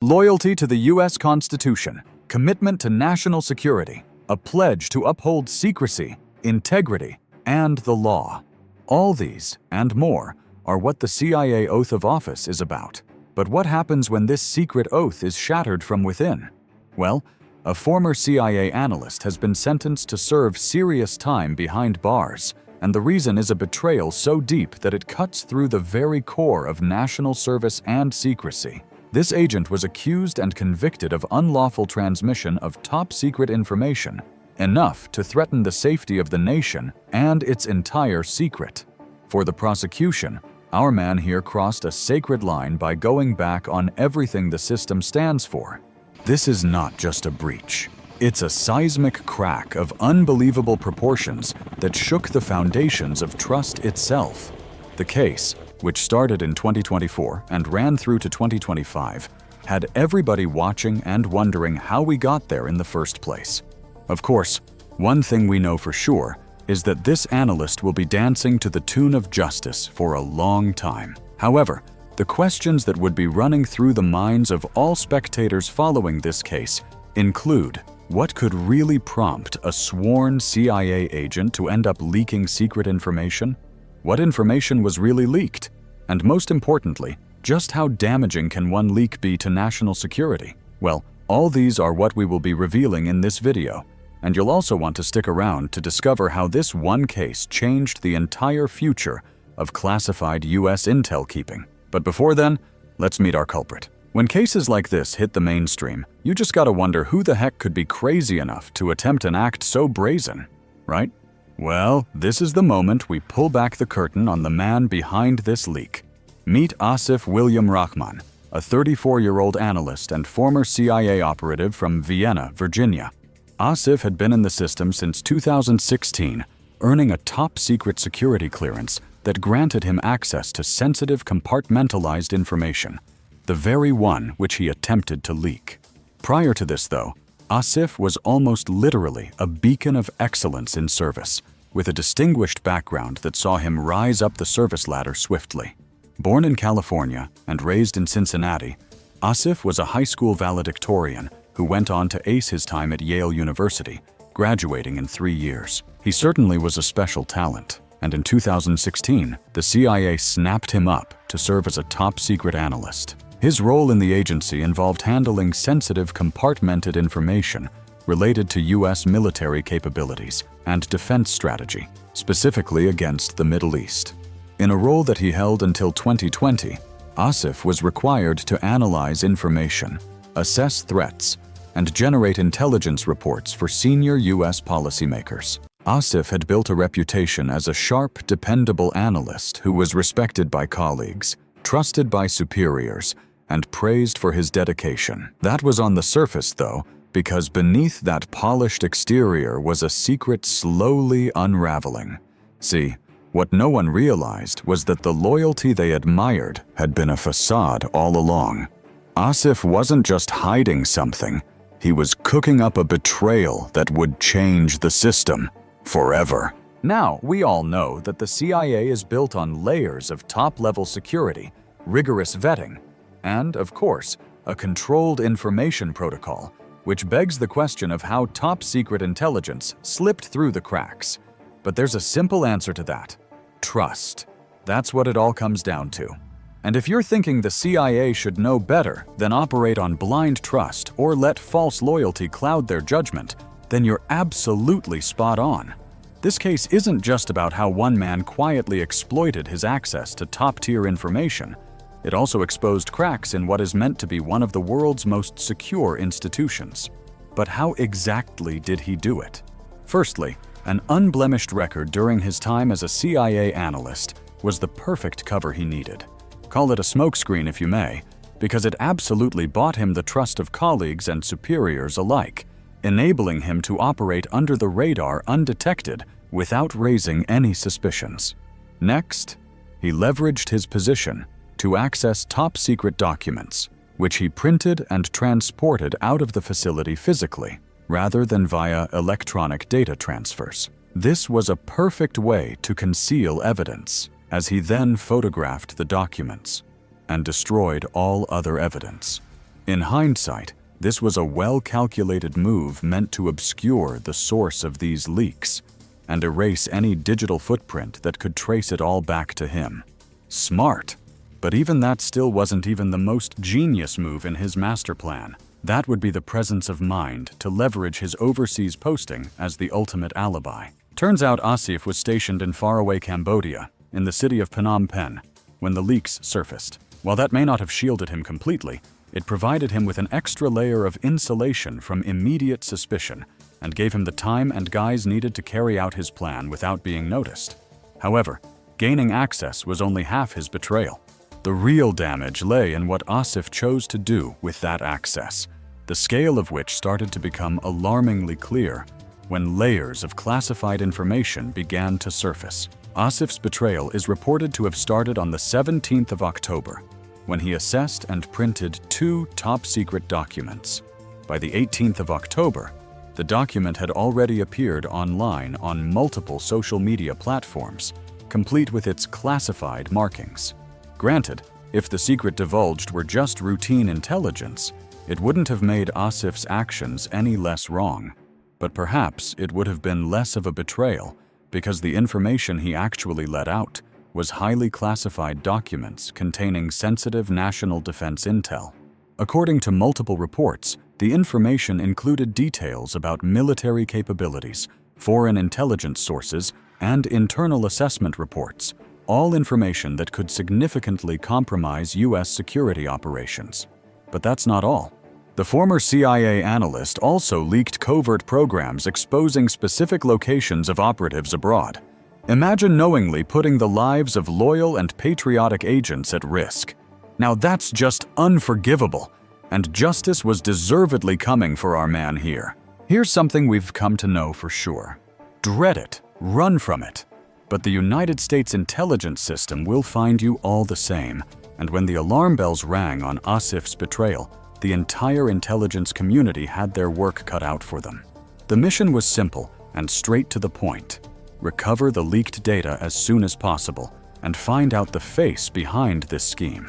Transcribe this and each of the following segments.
Loyalty to the U.S. Constitution, commitment to national security, a pledge to uphold secrecy, integrity, and the law. All these, and more, are what the CIA oath of office is about. But what happens when this secret oath is shattered from within? Well, a former CIA analyst has been sentenced to serve serious time behind bars, and the reason is a betrayal so deep that it cuts through the very core of national service and secrecy. This agent was accused and convicted of unlawful transmission of top-secret information, enough to threaten the safety of the nation and its entire secret. For the prosecution, our man here crossed a sacred line by going back on everything the system stands for. This is not just a breach. It's a seismic crack of unbelievable proportions that shook the foundations of trust itself. The case, which started in 2024 and ran through to 2025, had everybody watching and wondering how we got there in the first place. Of course, one thing we know for sure is that this analyst will be dancing to the tune of justice for a long time. However, the questions that would be running through the minds of all spectators following this case include: what could really prompt a sworn CIA agent to end up leaking secret information? What information was really leaked? And most importantly, just how damaging can one leak be to national security? Well, all these are what we will be revealing in this video. And you'll also want to stick around to discover how this one case changed the entire future of classified US intel keeping. But before then, let's meet our culprit. When cases like this hit the mainstream, you just gotta wonder who the heck could be crazy enough to attempt an act so brazen, right? Well, this is the moment we pull back the curtain on the man behind this leak. Meet Asif William Rahman, a 34-year-old analyst and former CIA operative from Vienna, Virginia. Asif had been in the system since 2016, earning a top-secret security clearance that granted him access to sensitive compartmentalized information, the very one which he attempted to leak. Prior to this, though, Asif was almost literally a beacon of excellence in service, with a distinguished background that saw him rise up the service ladder swiftly. Born in California and raised in Cincinnati, Asif was a high school valedictorian who went on to ace his time at Yale University, graduating in 3 years. He certainly was a special talent, and in 2016, the CIA snapped him up to serve as a top-secret analyst. His role in the agency involved handling sensitive compartmented information related to US military capabilities and defense strategy, specifically against the Middle East. In a role that he held until 2020, Asif was required to analyze information, assess threats, and generate intelligence reports for senior US policymakers. Asif had built a reputation as a sharp, dependable analyst who was respected by colleagues, trusted by superiors, and praised for his dedication. That was on the surface, though, because beneath that polished exterior was a secret slowly unraveling. See, what no one realized was that the loyalty they admired had been a facade all along. Asif wasn't just hiding something, he was cooking up a betrayal that would change the system forever. Now, we all know that the CIA is built on layers of top-level security, rigorous vetting, and, of course, a controlled information protocol, which begs the question of how top-secret intelligence slipped through the cracks. But there's a simple answer to that: trust. That's what it all comes down to. And if you're thinking the CIA should know better than operate on blind trust or let false loyalty cloud their judgment, then you're absolutely spot on. This case isn't just about how one man quietly exploited his access to top-tier information. It also exposed cracks in what is meant to be one of the world's most secure institutions. But how exactly did he do it? Firstly, an unblemished record during his time as a CIA analyst was the perfect cover he needed. Call it a smokescreen if you may, because it absolutely bought him the trust of colleagues and superiors alike, enabling him to operate under the radar undetected without raising any suspicions. Next, he leveraged his position to access top-secret documents, which he printed and transported out of the facility physically, rather than via electronic data transfers. This was a perfect way to conceal evidence, as he then photographed the documents and destroyed all other evidence. In hindsight, this was a well-calculated move meant to obscure the source of these leaks and erase any digital footprint that could trace it all back to him. Smart. But even that still wasn't even the most genius move in his master plan. That would be the presence of mind to leverage his overseas posting as the ultimate alibi. Turns out Asif was stationed in faraway Cambodia, in the city of Phnom Penh, when the leaks surfaced. While that may not have shielded him completely, it provided him with an extra layer of insulation from immediate suspicion and gave him the time and guise needed to carry out his plan without being noticed. However, gaining access was only half his betrayal. The real damage lay in what Asif chose to do with that access, the scale of which started to become alarmingly clear when layers of classified information began to surface. Asif's betrayal is reported to have started on the 17th of October, when he assessed and printed 2 top-secret documents. By the 18th of October, the document had already appeared online on multiple social media platforms, complete with its classified markings. Granted, if the secret divulged were just routine intelligence, it wouldn't have made Asif's actions any less wrong. But perhaps it would have been less of a betrayal because the information he actually let out was highly classified documents containing sensitive national defense intel. According to multiple reports, the information included details about military capabilities, foreign intelligence sources, and internal assessment reports, all information that could significantly compromise U.S. security operations. But that's not all. The former CIA analyst also leaked covert programs exposing specific locations of operatives abroad. Imagine knowingly putting the lives of loyal and patriotic agents at risk. Now that's just unforgivable, and justice was deservedly coming for our man here. Here's something we've come to know for sure. Dread it, run from it. But the United States intelligence system will find you all the same, and when the alarm bells rang on Asif's betrayal, the entire intelligence community had their work cut out for them. The mission was simple and straight to the point. Recover the leaked data as soon as possible and find out the face behind this scheme.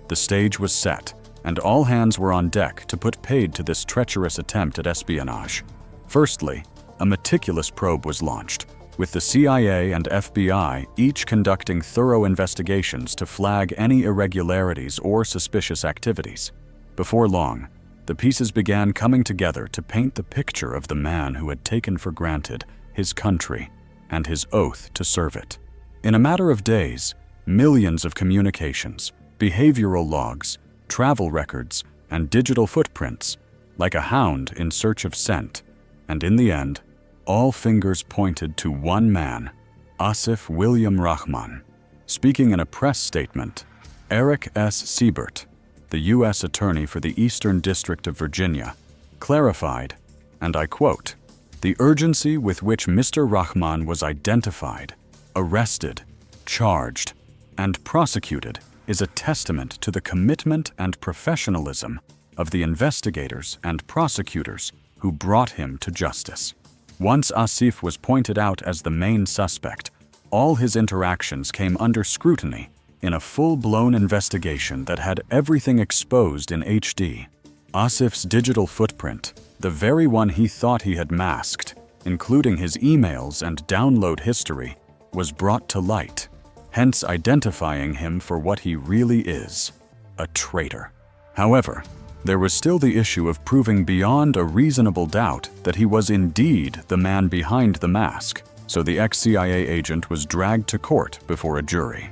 The stage was set, and all hands were on deck to put paid to this treacherous attempt at espionage. Firstly, a meticulous probe was launched, with the CIA and FBI each conducting thorough investigations to flag any irregularities or suspicious activities. Before long, the pieces began coming together to paint the picture of the man who had taken for granted his country and his oath to serve it. In a matter of days, millions of communications, behavioral logs, travel records, and digital footprints, like a hound in search of scent, and in the end, all fingers pointed to one man, Asif William Rahman. Speaking in a press statement, Eric S. Siebert, the U.S. Attorney for the Eastern District of Virginia, clarified, and I quote, "The urgency with which Mr. Rahman was identified, arrested, charged, and prosecuted is a testament to the commitment and professionalism of the investigators and prosecutors who brought him to justice." Once Asif was pointed out as the main suspect, all his interactions came under scrutiny in a full-blown investigation that had everything exposed in HD. Asif's digital footprint, the very one he thought he had masked, including his emails and download history, was brought to light, hence identifying him for what he really is, a traitor. However, there was still the issue of proving beyond a reasonable doubt that he was indeed the man behind the mask, so the ex-CIA agent was dragged to court before a jury.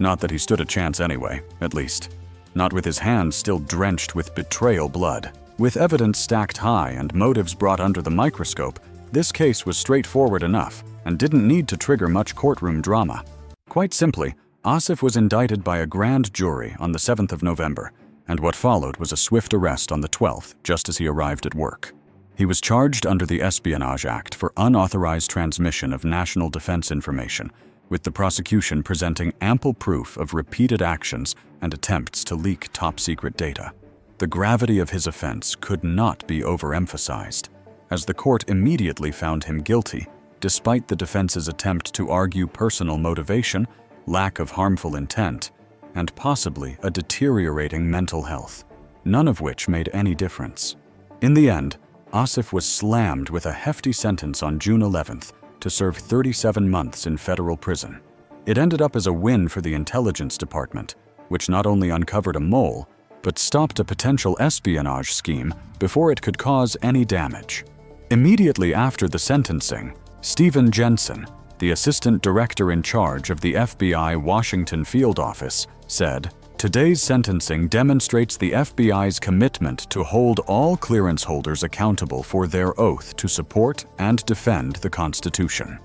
Not that he stood a chance anyway, at least. Not with his hands still drenched with betrayal blood. With evidence stacked high and motives brought under the microscope, this case was straightforward enough and didn't need to trigger much courtroom drama. Quite simply, Asif was indicted by a grand jury on the 7th of November, and what followed was a swift arrest on the 12th, just as he arrived at work. He was charged under the Espionage Act for unauthorized transmission of national defense information, with the prosecution presenting ample proof of repeated actions and attempts to leak top-secret data. The gravity of his offense could not be overemphasized, as the court immediately found him guilty, despite the defense's attempt to argue personal motivation, lack of harmful intent, and possibly a deteriorating mental health. none of which made any difference. In the end, Asif was slammed with a hefty sentence on June 11th to serve 37 months in federal prison. It ended up as a win for the intelligence department, which not only uncovered a mole, but stopped a potential espionage scheme before it could cause any damage. Immediately after the sentencing, Stephen Jensen, the assistant director in charge of the FBI Washington field office, said, "Today's sentencing demonstrates the FBI's commitment to hold all clearance holders accountable for their oath to support and defend the Constitution.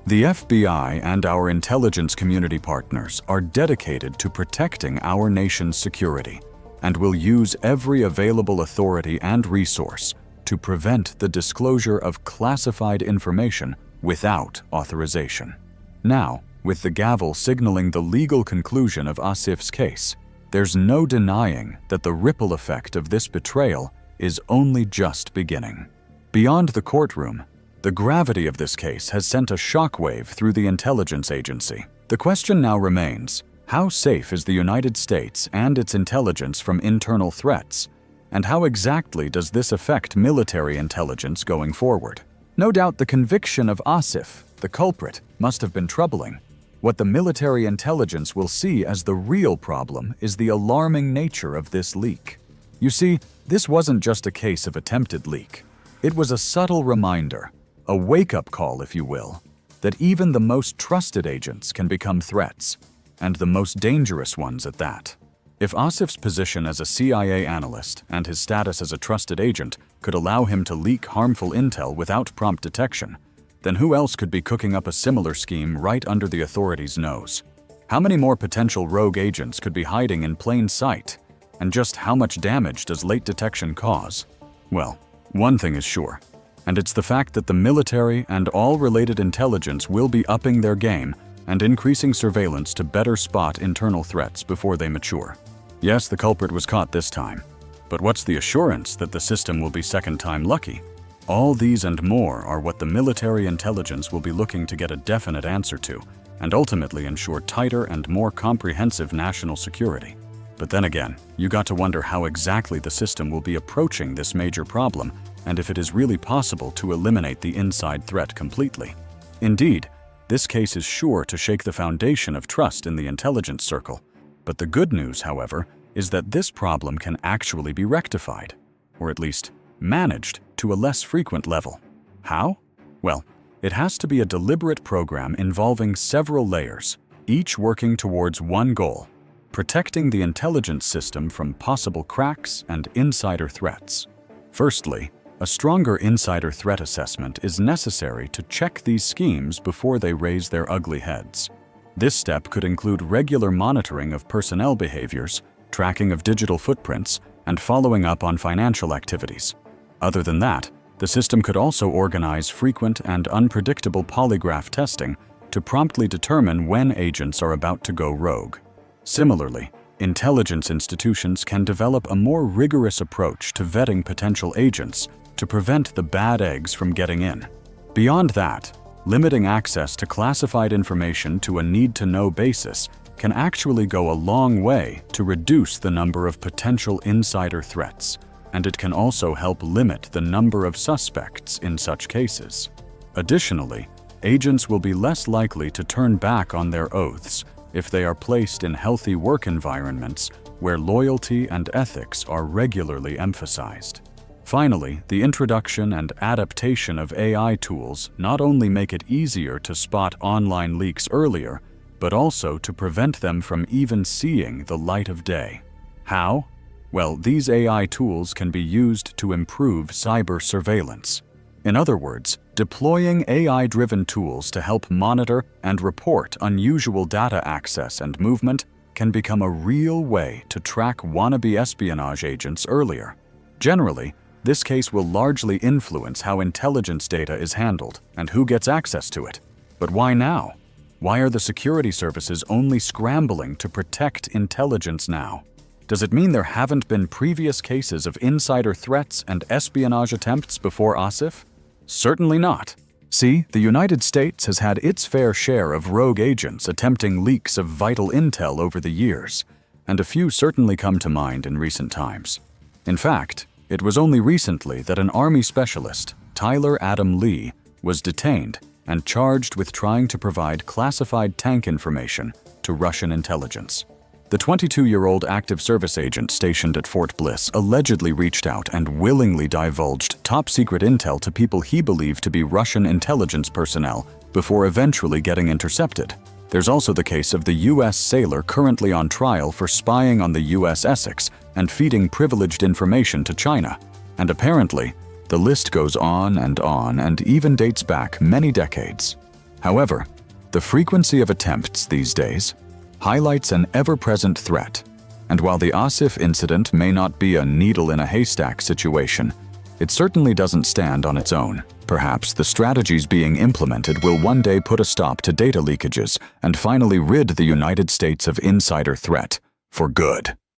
The FBI and our intelligence community partners are dedicated to protecting our nation's security and will use every available authority and resource to prevent the disclosure of classified information without authorization." Now, with the gavel signaling the legal conclusion of Asif's case, there's no denying that the ripple effect of this betrayal is only just beginning. Beyond the courtroom, the gravity of this case has sent a shockwave through the intelligence agency. The question now remains, how safe is the United States and its intelligence from internal threats? And how exactly does this affect military intelligence going forward? No doubt the conviction of Asif, the culprit, must have been troubling. What the military intelligence will see as the real problem is the alarming nature of this leak. You see, this wasn't just a case of attempted leak. It was a subtle reminder, a wake-up call, if you will, that even the most trusted agents can become threats, and the most dangerous ones at that. If Asif's position as a CIA analyst and his status as a trusted agent could allow him to leak harmful intel without prompt detection, then who else could be cooking up a similar scheme right under the authorities' nose? How many more potential rogue agents could be hiding in plain sight? And just how much damage does late detection cause? Well, one thing is sure, and it's the fact that the military and all related intelligence will be upping their game and increasing surveillance to better spot internal threats before they mature. Yes, the culprit was caught this time, but what's the assurance that the system will be second-time lucky? All these and more are what the military intelligence will be looking to get a definite answer to, and ultimately ensure tighter and more comprehensive national security. But then again, you got to wonder how exactly the system will be approaching this major problem, and if it is really possible to eliminate the inside threat completely. Indeed, this case is sure to shake the foundation of trust in the intelligence circle. But the good news, however, is that this problem can actually be rectified, or at least managed to a less frequent level. How? Well, it has to be a deliberate program involving several layers, each working towards one goal: protecting the intelligence system from possible cracks and insider threats. Firstly, a stronger insider threat assessment is necessary to check these schemes before they raise their ugly heads. This step could include regular monitoring of personnel behaviors, tracking of digital footprints, and following up on financial activities. Other than that, the system could also organize frequent and unpredictable polygraph testing to promptly determine when agents are about to go rogue. Similarly, intelligence institutions can develop a more rigorous approach to vetting potential agents to prevent the bad eggs from getting in. Beyond that, limiting access to classified information to a need-to-know basis can actually go a long way to reduce the number of potential insider threats, and it can also help limit the number of suspects in such cases. Additionally, agents will be less likely to turn back on their oaths if they are placed in healthy work environments where loyalty and ethics are regularly emphasized. Finally, the introduction and adaptation of AI tools not only make it easier to spot online leaks earlier, but also to prevent them from even seeing the light of day. How? Well, these AI tools can be used to improve cyber surveillance. In other words, deploying AI-driven tools to help monitor and report unusual data access and movement can become a real way to track wannabe espionage agents earlier. Generally, this case will largely influence how intelligence data is handled and who gets access to it. But why now? Why are the security services only scrambling to protect intelligence now? Does it mean there haven't been previous cases of insider threats and espionage attempts before Asif? Certainly not. See, the United States has had its fair share of rogue agents attempting leaks of vital intel over the years, and a few certainly come to mind in recent times. In fact, it was only recently that an Army specialist, Tyler Adam Lee, was detained and charged with trying to provide classified tank information to Russian intelligence. The 22-year-old active service agent stationed at Fort Bliss allegedly reached out and willingly divulged top-secret intel to people he believed to be Russian intelligence personnel before eventually getting intercepted. There's also the case of the U.S. sailor currently on trial for spying on the U.S. Essex and feeding privileged information to China. And apparently, the list goes on and even dates back many decades. However, the frequency of attempts these days highlights an ever-present threat. And while the Asif incident may not be a needle-in-a-haystack situation, it certainly doesn't stand on its own. Perhaps the strategies being implemented will one day put a stop to data leakages and finally rid the United States of insider threat for good.